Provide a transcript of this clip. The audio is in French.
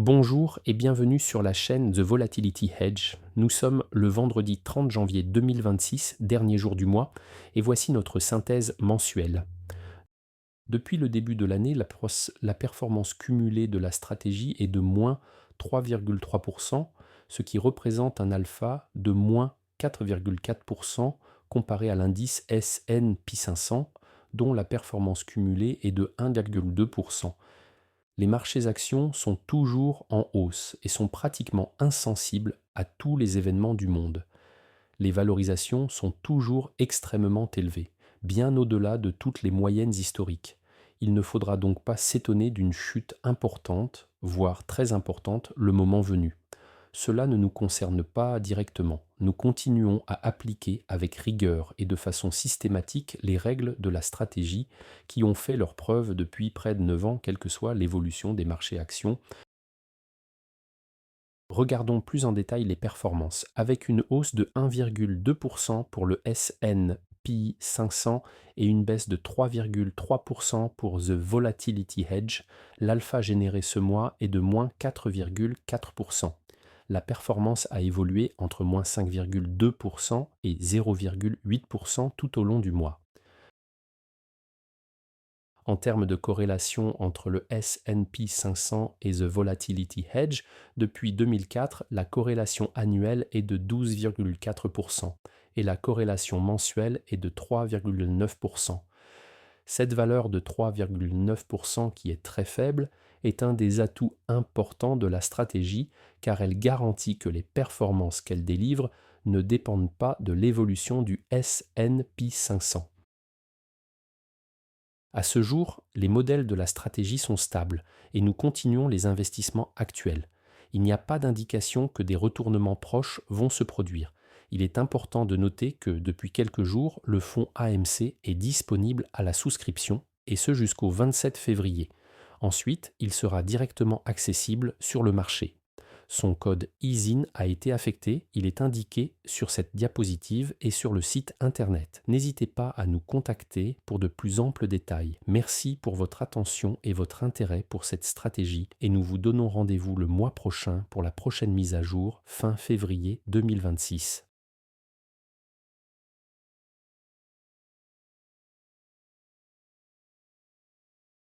Bonjour et bienvenue sur la chaîne The Volatility Hedge. Nous sommes le vendredi 30 janvier 2026, dernier jour du mois, et voici notre synthèse mensuelle. Depuis le début de l'année, la performance cumulée de la stratégie est de moins 3,3%, ce qui représente un alpha de moins 4,4% comparé à l'indice S&P 500, dont la performance cumulée est de 1,2%. Les marchés actions sont toujours en hausse et sont pratiquement insensibles à tous les événements du monde. Les valorisations sont toujours extrêmement élevées, bien au-delà de toutes les moyennes historiques. Il ne faudra donc pas s'étonner d'une chute importante, voire très importante, le moment venu. Cela ne nous concerne pas directement. Nous continuons à appliquer avec rigueur et de façon systématique les règles de la stratégie qui ont fait leurs preuves depuis près de 9 ans, quelle que soit l'évolution des marchés actions. Regardons plus en détail les performances. Avec une hausse de 1,2% pour le S&P 500 et une baisse de 3,3% pour The Volatility Hedge, l'alpha généré ce mois est de moins 4,4%. La performance a évolué entre moins 5,2% et 0,8% tout au long du mois. En termes de corrélation entre le S&P 500 et The Volatility Hedge, depuis 2004, la corrélation annuelle est de 12,4% et la corrélation mensuelle est de 3,9%. Cette valeur de 3,9% qui est très faible est un des atouts importants de la stratégie car elle garantit que les performances qu'elle délivre ne dépendent pas de l'évolution du S&P 500. À ce jour, les modèles de la stratégie sont stables et nous continuons les investissements actuels. Il n'y a pas d'indication que des retournements proches vont se produire. Il est important de noter que depuis quelques jours, le fonds AMC est disponible à la souscription et ce jusqu'au 27 février. Ensuite, il sera directement accessible sur le marché. Son code ISIN a été affecté, il est indiqué sur cette diapositive et sur le site internet. N'hésitez pas à nous contacter pour de plus amples détails. Merci pour votre attention et votre intérêt pour cette stratégie et nous vous donnons rendez-vous le mois prochain pour la prochaine mise à jour fin février 2026.